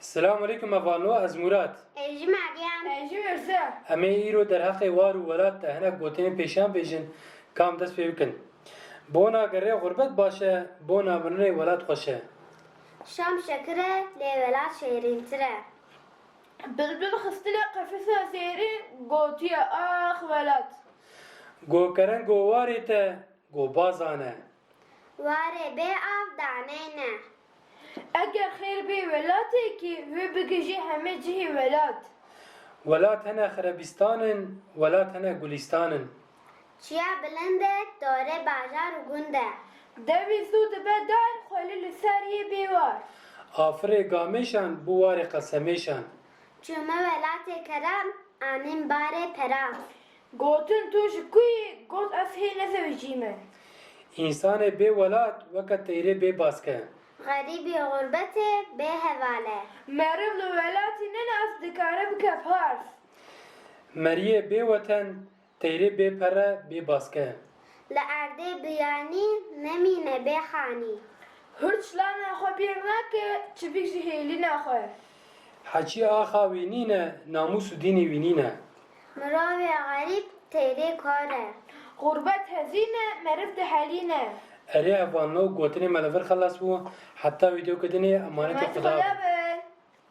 السلام عليكم أفانو أزمورات. Eci Meryem. Eci Mirza. أمي إيرو در حق وار وولاد هنا قوتين پیشان بیجن کام دست بکن. بونا گره غربت باشه بونا برنه ولاد خوشه. Şam şekere levelat şehrintıre. Bülbül xistile qefese seyri gotiye ah velat. گو کرن گو واری ته گو بازانه. Vare be av daneyne. Eger xeyr bi velate ki ve bigiji heme cihi velat. ولاد هنا خربستانن ولاد هنا گلستانن. Çiya bilinde dore bajar gunde. Devi su dibe dar xweli li seriye bêwar. آفره گامیشان بو واری قسمیشان. Çöme velate kerem anim bare pera. Gotin tu ji kuî got ez hê nezewicîme. انسان بی ولاد وقت تیره بی باسکه. Garibi gurbete be hevale. Meriv li welatî nene ez dikare bike pars. مریه بی وطن تیره بی پره بی باسکه. Li erde biyani nemine be hani. Hırç lana xwe bir nake çivik ji hêlî naxwe. حچی آخا وینینه ناموس و دینی وینینه. Mirave garip tere kare. Gurbet hezîne meriv dihelîne. اره افانلو گوتنی ملور خلاص بو حتی ویدیو کدنی امانت Hadi خدا. Xweda be.